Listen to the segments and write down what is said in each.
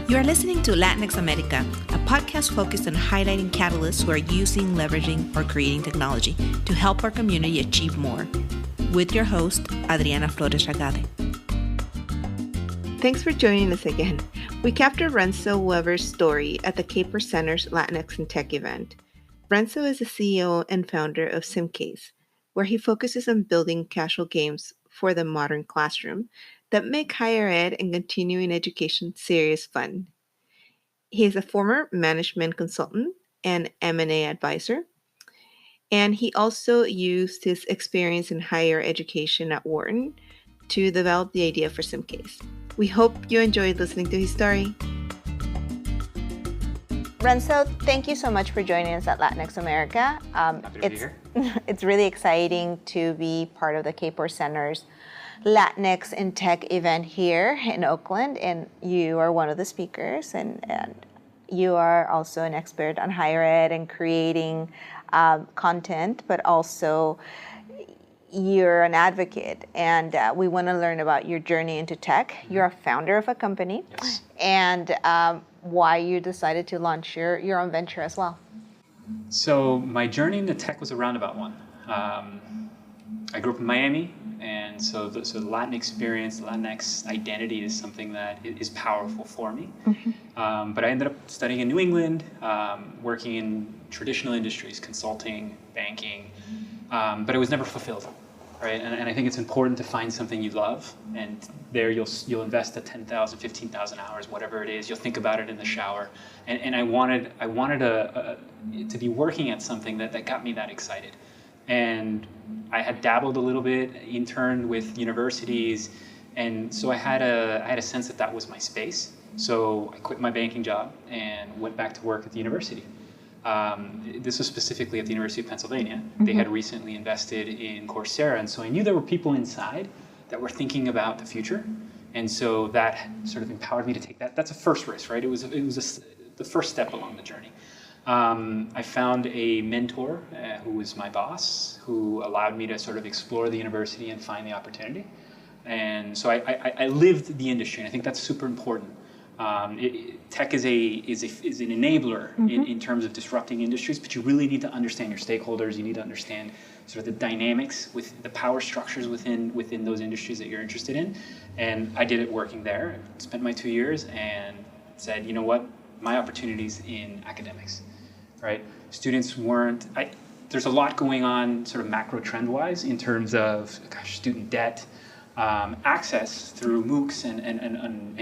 You are listening to Latinx America, a podcast focused on highlighting catalysts who are using, leveraging, or creating technology to help our community achieve more. With your host, Adriana Flores Ragade. Thanks for joining us again. We captured Renzo Weber's story at the Caper Center's Latinx in Tech event. Renzo is the CEO and founder of SimCase, where he focuses on building casual games for the modern classroom that make higher ed and continuing education serious fun. He is a former management consultant and M&A advisor, and he also used his experience in higher education at Wharton to develop the idea for SimCase. We hope you enjoyed listening to his story. Renzo, thank you so much for joining us at Latinx America. Happy to be here. It's really exciting to be part of the Caper Center's Latinx in Tech event here in Oakland, and you are one of the speakers, and you are also an expert on higher ed and creating content, but also you're an advocate, and we want to learn about your journey into tech. You're a founder of a company, Yes. and why you decided to launch your own venture as well. So my journey into tech was a roundabout one. I grew up in Miami, and so the Latin experience, Latinx identity is something that is powerful for me. Mm-hmm. But I ended up studying in New England, working in traditional industries, consulting, banking, but I was never fulfilled, right? And I think it's important to find something you love, and there you'll invest the 10,000, 15,000 hours, whatever it is. You'll think about it in the shower, and I wanted to be working at something that got me that excited. And I had dabbled a little bit, interned with universities, and so I had a sense that was my space. So I quit my banking job and went back to work at the university. This was specifically at the University of Pennsylvania. Mm-hmm. They had recently invested in Coursera, and so I knew there were people inside that were thinking about the future, and so that sort of empowered me to take that. That's a first risk, right? It was the first step along the journey. I found a mentor who was my boss, who allowed me to sort of explore the university and find the opportunity. And so I lived the industry, and I think that's super important. Tech is an enabler mm-hmm. in terms of disrupting industries, but you really need to understand your stakeholders. You need to understand sort of the dynamics with the power structures within those industries that you're interested in. And I did it working there. I spent my 2 years and said, you know what, my opportunity's in academics. Right, students weren't. There's a lot going on, sort of macro trend-wise, in terms of student debt, access through Moocs and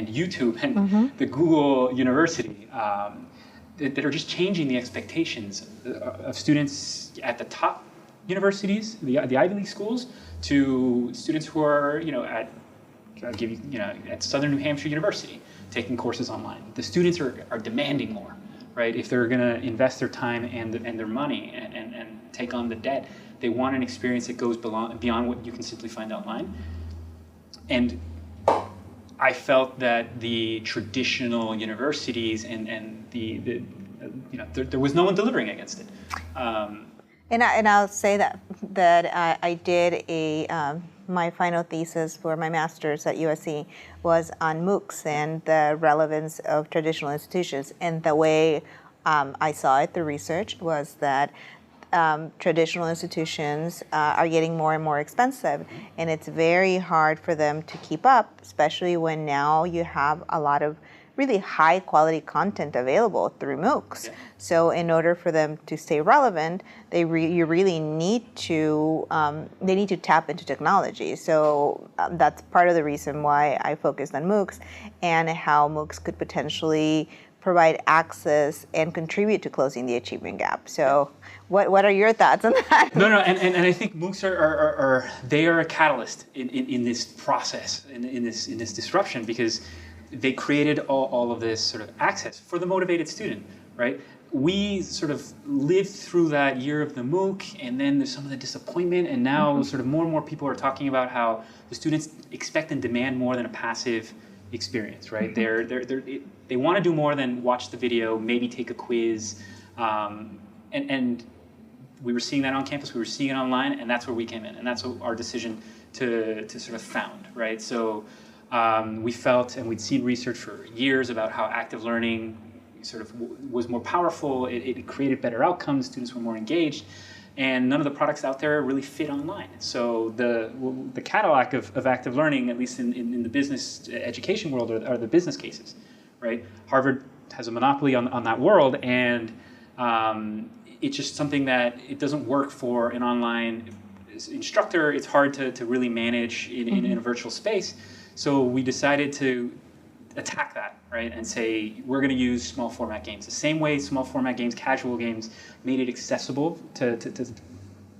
YouTube and mm-hmm. the Google University that are just changing the expectations of students at the top universities, the Ivy League schools, to students who are at Southern New Hampshire University taking courses online. The students are demanding more. Right, if they're going to invest their time and their money and take on the debt, they want an experience that goes beyond what you can simply find online. And I felt that the traditional universities and there was no one delivering against it. And I'll say that I did my final thesis for my master's at USC was on Moocs and the relevance of traditional institutions. And the way I saw it, the research, was that traditional institutions are getting more and more expensive. And it's very hard for them to keep up, especially when now you have a lot of really high quality content available through Moocs. Yeah. So in order for them to stay relevant, you really need to tap into technology. So that's part of the reason why I focused on Moocs and how Moocs could potentially provide access and contribute to closing the achievement gap. So what are your thoughts on that? No, and I think Moocs are a catalyst in this process, in this disruption, because they created all of this sort of access for the motivated student, right? We sort of lived through that year of the MOOC, and then there's some of the disappointment, and now sort of more and more people are talking about how the students expect and demand more than a passive experience, right? They want to do more than watch the video, maybe take a quiz, and we were seeing that on campus, we were seeing it online, and that's where we came in, and that's what our decision to sort of found, right? So we felt, and we'd seen research for years about how active learning sort of was more powerful, it created better outcomes, students were more engaged, and none of the products out there really fit online. So the Cadillac of active learning, at least in the business education world, are the business cases, right? Harvard has a monopoly on that world, and it's just something that it doesn't work for an online instructor. It's hard to really manage in a virtual space. So we decided to attack that, right, and say we're going to use small format games. The same way small format games, casual games, made it accessible to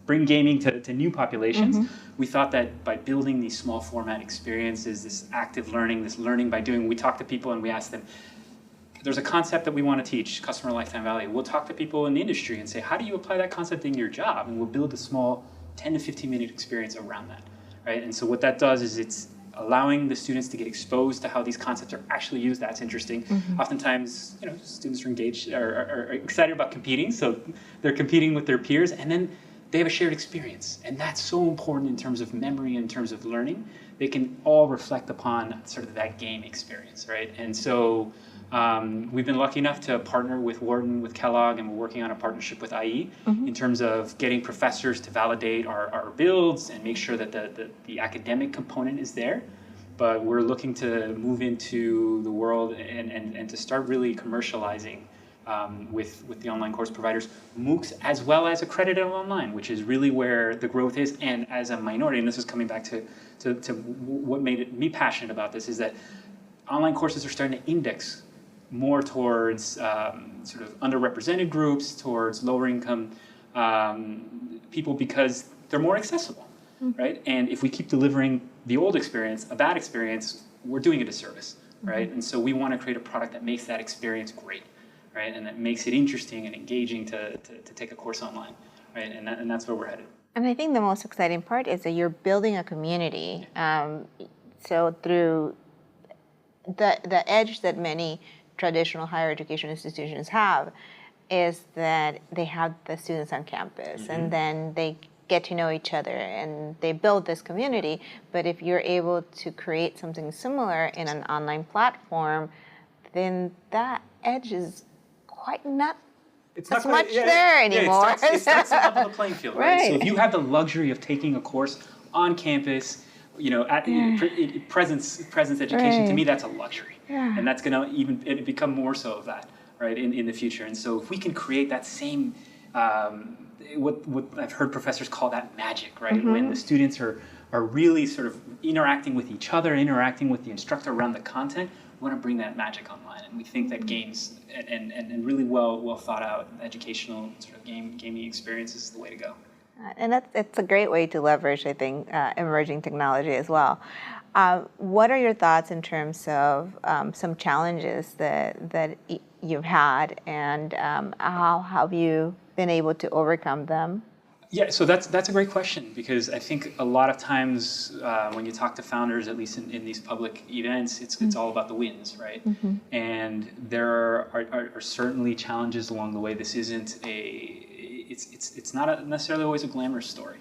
bring gaming to new populations. We thought that by building these small format experiences, this active learning, this learning by doing, we talk to people and we ask them, there's a concept that we want to teach, customer lifetime value. We'll talk to people in the industry and say, how do you apply that concept in your job? And we'll build a small 10 to 15 minute experience around that, right? And so what that does is it's allowing the students to get exposed to how these concepts are actually used. That's interesting. Oftentimes, students are engaged, are excited about competing, so they're competing with their peers, and then they have a shared experience. And that's so important in terms of memory, in terms of learning. They can all reflect upon sort of that game experience, right? And so we've been lucky enough to partner with Wharton, with Kellogg, and we're working on a partnership with IE in terms of getting professors to validate our builds and make sure that the academic component is there. But we're looking to move into the world and to start really commercializing with the online course providers, Moocs, as well as accredited online, which is really where the growth is. And as a minority, and this is coming back to what made me passionate about this, is that online courses are starting to index more towards sort of underrepresented groups, towards lower income people, because they're more accessible, right? And if we keep delivering the old experience, a bad experience, we're doing a disservice, right? And so we want to create a product that makes that experience great, right? And that makes it interesting and engaging to take a course online, right? And that's where we're headed. And I think the most exciting part is that you're building a community. So through the edge that many traditional higher education institutions have is that they have the students on campus and then they get to know each other and they build this community. But if you're able to create something similar in an online platform, then that edge is quite not as much there anymore. It starts to level the playing field, right? So if you have the luxury of taking a course on campus, presence education, to me, that's a luxury. And that's going to even become more so of that, right, in the future. And so if we can create that same, what I've heard professors call that magic, right, when the students are really sort of interacting with each other, interacting with the instructor around the content, we want to bring that magic online. And we think that games and really well thought out educational sort of gaming experiences is the way to go. And it's a great way to leverage, I think, emerging technology as well. What are your thoughts in terms of some challenges that you've had, and how have you been able to overcome them? Yeah, so that's a great question, because I think a lot of times when you talk to founders, at least in these public events, it's all about the wins, right? And there are certainly challenges along the way. This isn't it's not necessarily always a glamorous story,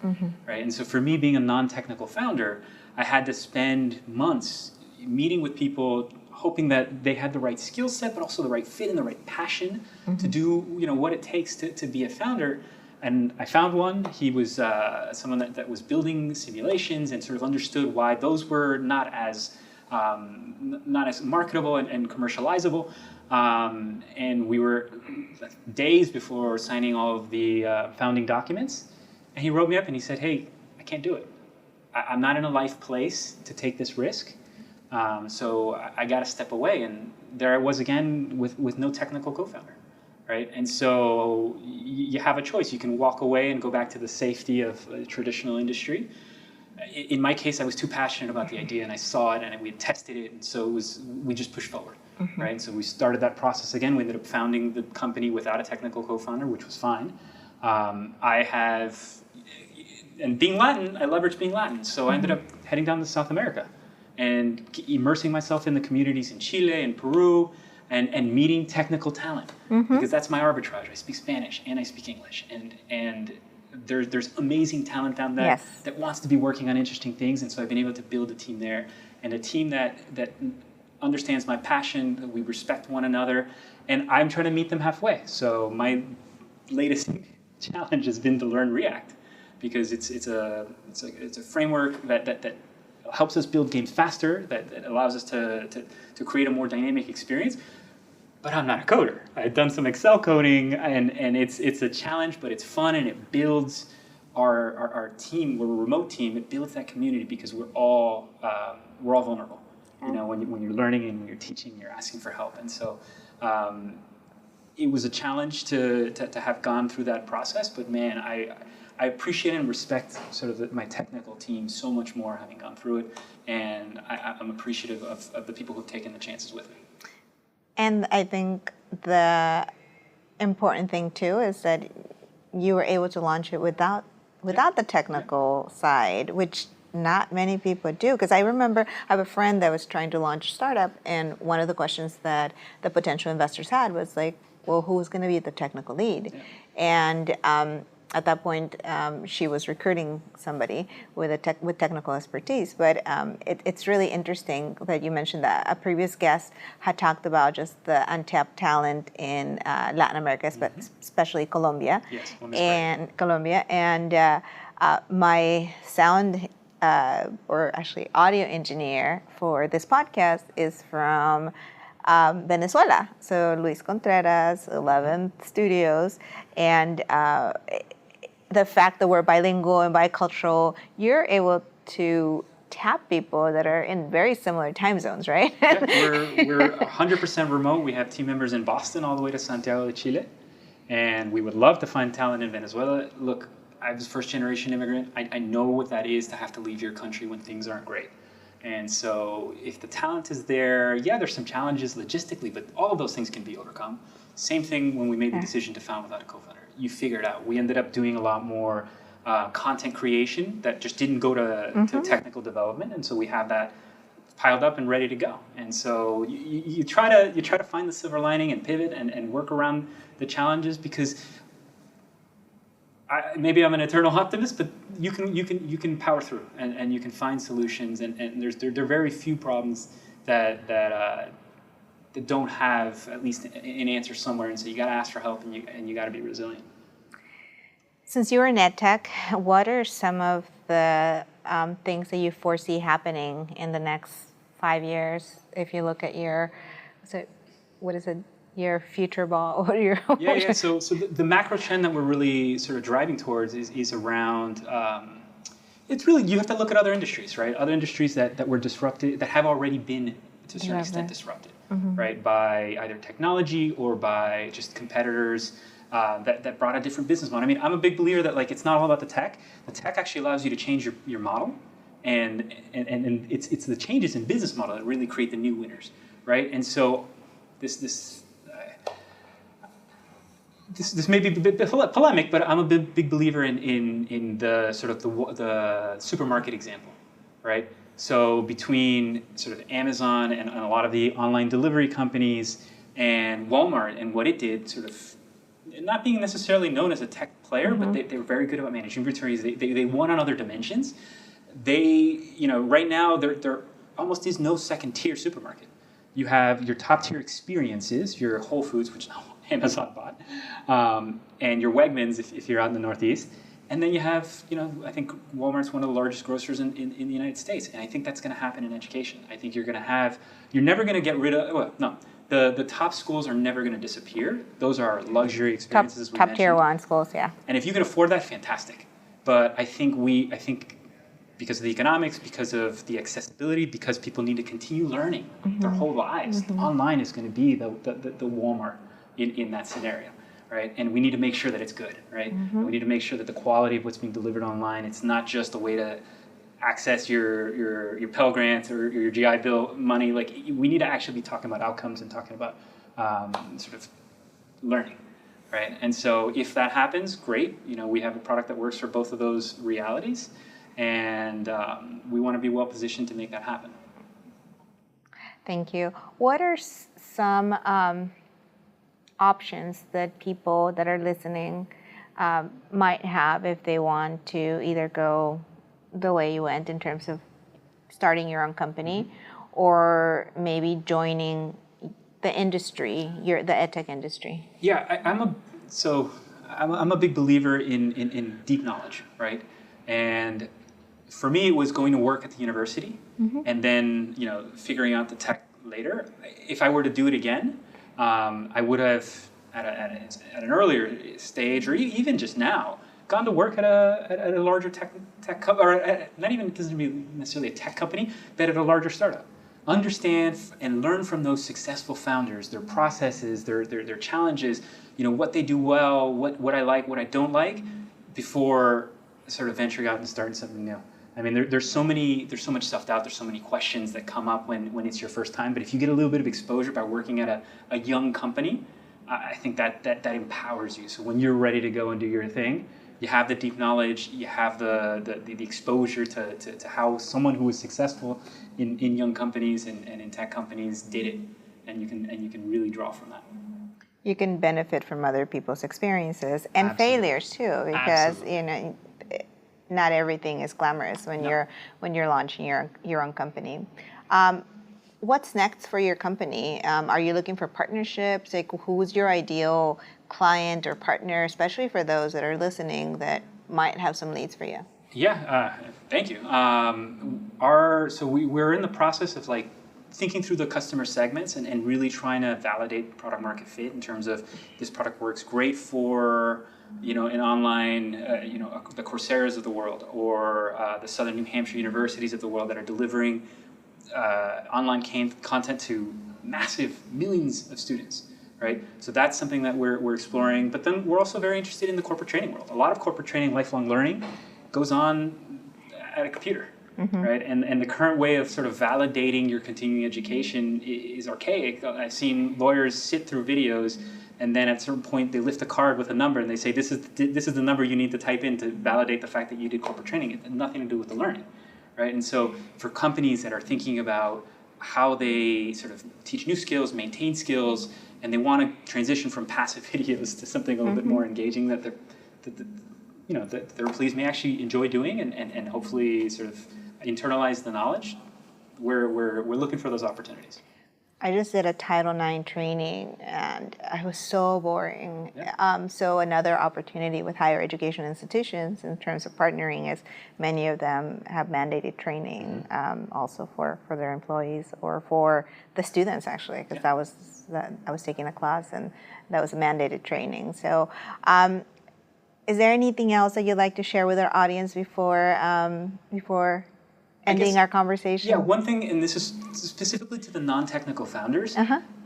right? And so for me, being a non-technical founder, I had to spend months meeting with people, hoping that they had the right skill set, but also the right fit and the right passion to do what it takes to be a founder. And I found one. He was someone that was building simulations and sort of understood why those were not as marketable and commercializable. And we were days before signing all of the founding documents. And he wrote me up and he said, "Hey, I can't do it. I'm not in a life place to take this risk. So I got to step away." And there I was again with no technical co-founder. Right? And so you have a choice. You can walk away and go back to the safety of a traditional industry. In my case, I was too passionate about the idea, and I saw it, and we had tested it, and so we just pushed forward. Right? So we started that process again. We ended up founding the company without a technical co-founder, which was fine. And being Latin, I leveraged being Latin. So I ended up heading down to South America and immersing myself in the communities in Chile and Peru, and meeting technical talent, because that's my arbitrage. I speak Spanish and I speak English, and there's amazing talent down there that wants to be working on interesting things, and so I've been able to build a team there and a team that understands my passion, that we respect one another, and I'm trying to meet them halfway. So my latest challenge has been to learn React, because it's a framework that helps us build games faster, that allows us to create a more dynamic experience. But I'm not a coder. I've done some Excel coding, and it's a challenge, but it's fun, and it builds our team. We're a remote team. It builds that community because we're all vulnerable. You know, when you're learning and when you're teaching, you're asking for help, and so it was a challenge to have gone through that process. But man, I appreciate and respect sort of my technical team so much more having gone through it, and I'm appreciative of the people who've taken the chances with me. And I think the important thing too is that you were able to launch it without the technical side, which not many people do. Because I remember I have a friend that was trying to launch a startup, and one of the questions that the potential investors had was like, well, who's going to be the technical lead? Yeah. And at that point, she was recruiting somebody with technical expertise. But it's really interesting that you mentioned that a previous guest had talked about just the untapped talent in Latin America, especially Colombia. Yes, Colombia. And my sound, or actually audio engineer for this podcast is from Venezuela. So Luis Contreras, 11th Studios, and the fact that we're bilingual and bicultural, you're able to tap people that are in very similar time zones, right? Yeah, we're 100% remote. We have team members in Boston all the way to Santiago de Chile, and we would love to find talent in Venezuela. Look, I was a first-generation immigrant. I know what that is to have to leave your country when things aren't great. And so if the talent is there, yeah, there's some challenges logistically, but all of those things can be overcome. Same thing when we made the decision to found without a co-founder. You figure it out. We ended up doing a lot more content creation that just didn't go to technical development, and so we have that piled up and ready to go. And so you try to find the silver lining and pivot and work around the challenges, because maybe I'm an eternal optimist, but you can power through and you can find solutions, and there are very few problems that don't have at least an answer somewhere, and so you got to ask for help, and you got to be resilient. Since you're in EdTech, what are some of the things that you foresee happening in the next 5 years? If you look at your future ball, or your So the macro trend that we're really sort of driving towards is around. It's really, you have to look at other industries, right? Other industries that were disrupted, that have already been to a certain extent disrupted. Right, by either technology or by just competitors that brought a different business model. I mean, I'm a big believer that it's not all about the tech. The tech actually allows you to change your model, and it's the changes in business model that really create the new winners, right? And so this may be a bit polemic, but I'm a big believer in the sort of the supermarket example, right? So between sort of Amazon and a lot of the online delivery companies and Walmart and what it did, sort of not being necessarily known as a tech player, but they were very good about managing inventories. They won on other dimensions. Right now there almost is no second tier supermarket. You have your top tier experiences, your Whole Foods, which now Amazon bought, and your Wegmans if you're out in the Northeast. And then you have, I think Walmart's one of the largest grocers in the United States. And I think that's going to happen in education. I think you're never going to get rid of, the top schools are never going to disappear. Those are luxury experiences, as we mentioned. Top tier one schools, yeah. And if you can afford that, fantastic. But I think because of the economics, because of the accessibility, because people need to continue learning their whole lives, online is going to be the Walmart in that scenario. Right? And we need to make sure that it's good, right? We need to make sure that the quality of what's being delivered online, it's not just a way to access your Pell Grants or your GI Bill money. We need to actually be talking about outcomes and talking about sort of learning, right? And so if that happens, great. We have a product that works for both of those realities, and we want to be well positioned to make that happen. Thank you. What are some options that people that are listening might have if they want to either go the way you went in terms of starting your own company, or maybe joining the industry, the edtech industry? Yeah, I'm a big believer in deep knowledge, right? And for me, it was going to work at the university and then figuring out the tech later. If I were to do it again, I would have at an earlier stage, or even just now, gone to work at a larger tech company, or not even, it doesn't be necessarily a tech company, but at a larger startup. Understand and learn from those successful founders, their processes, their challenges, what they do well, what I like, what I don't like, before sort of venturing out and starting something new. I mean, there's so much self-doubt, there's so many questions that come up when it's your first time, but if you get a little bit of exposure by working at a young company, I think that empowers you. So when you're ready to go and do your thing, you have the deep knowledge, you have the exposure to how someone who was successful in young companies and in tech companies did it, and you can really draw from that. You can benefit from other people's experiences and Absolutely. Failures too, because Absolutely. Not everything is glamorous when you're launching your own company. What's next for your company? Are you looking for partnerships? Like, who's your ideal client or partner, especially for those that are listening that might have some leads for you? Yeah, thank you. We're in the process of thinking through the customer segments and really trying to validate product market fit in terms of this product works great for an online, the Coursera's of the world, or the Southern New Hampshire universities of the world that are delivering online content to massive millions of students, right? So that's something that we're exploring. But then we're also very interested in the corporate training world. A lot of corporate training, lifelong learning, goes on at a computer, right? And the current way of sort of validating your continuing education is archaic. I've seen lawyers sit through videos, and then at a certain point they lift a card with a number and they say, this is the number you need to type in to validate the fact that you did corporate training. It had nothing to do with the learning, right? And so for companies that are thinking about how they sort of teach new skills, maintain skills, and they want to transition from passive videos to something a little bit more engaging that their employees may actually enjoy doing and hopefully sort of internalize the knowledge, we're looking for those opportunities. I just did a Title IX training, and it was so boring. Yeah. So another opportunity with higher education institutions in terms of partnering is many of them have mandated training also for their employees or for the students, actually, because I was taking a class, and that was a mandated training. So is there anything else that you'd like to share with our audience before ending our conversation? Yeah, one thing, and this is specifically to the non-technical founders,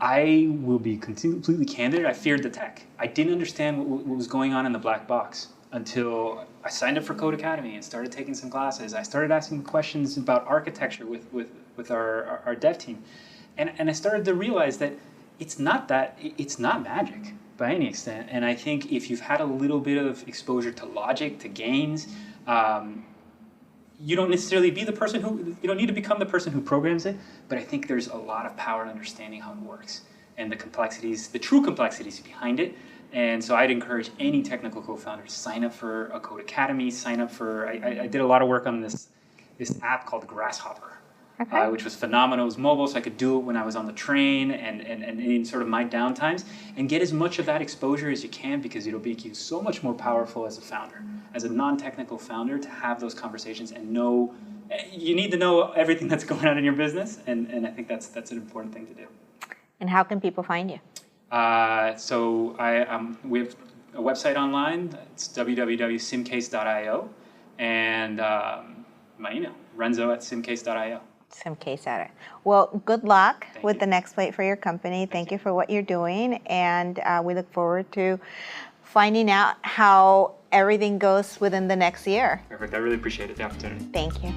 I will be completely candid. I feared the tech. I didn't understand what was going on in the black box until I signed up for Code Academy and started taking some classes. I started asking questions about architecture with our dev team. And I started to realize that it's not magic by any extent. And I think if you've had a little bit of exposure to logic, to games, you don't necessarily you don't need to become the person who programs it, but I think there's a lot of power in understanding how it works and the complexities, the true complexities behind it. And so I'd encourage any technical co-founder to sign up for a Code Academy, sign up for, I did a lot of work on this app called Grasshopper, which was phenomenal. It was mobile, so I could do it when I was on the train and in sort of my downtimes, and get as much of that exposure as you can, because it'll make you so much more powerful as a founder, as a non-technical founder, to have those conversations and know, you need to know everything that's going on in your business, and I think that's an important thing to do. And how can people find you? So we have a website online. It's www.simcase.io, and my email, renzo@simcase.io. Simcase at it. Well, good luck with you. the next flight for your company. Thank you for what you're doing, and we look forward to finding out how everything goes within the next year. Perfect. I really appreciate the opportunity. Thank you.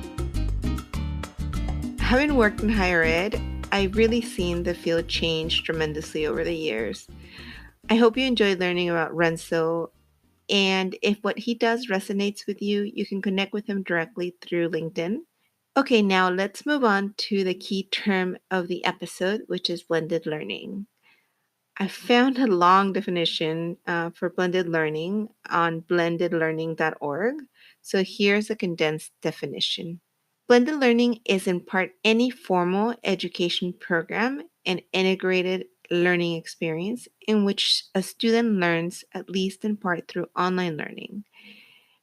Having worked in higher ed, I've really seen the field change tremendously over the years. I hope you enjoyed learning about Renzo, and if what he does resonates with you, you can connect with him directly through LinkedIn. Okay, now let's move on to the key term of the episode, which is blended learning. I found a long definition for blended learning on blendedlearning.org. So here's a condensed definition. Blended learning is in part any formal education program and integrated learning experience in which a student learns at least in part through online learning,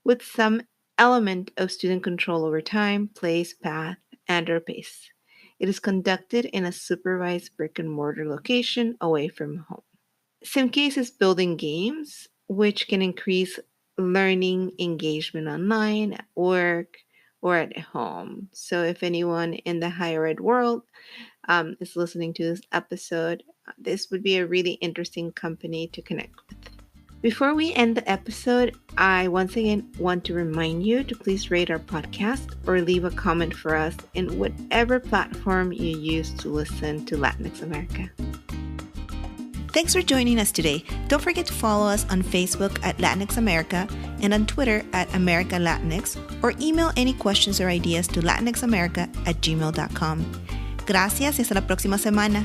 with some element of student control over time, place, path, and/or pace. It is conducted in a supervised brick-and-mortar location away from home. SimCase is building games, which can increase learning engagement online, at work, or at home. So, if anyone in the higher ed world is listening to this episode, this would be a really interesting company to connect with. Before we end the episode, I once again want to remind you to please rate our podcast or leave a comment for us in whatever platform you use to listen to Latinx America. Thanks for joining us today. Don't forget to follow us on Facebook at Latinx America and on Twitter at America Latinx, or email any questions or ideas to latinxamerica@gmail.com. Gracias y hasta la próxima semana.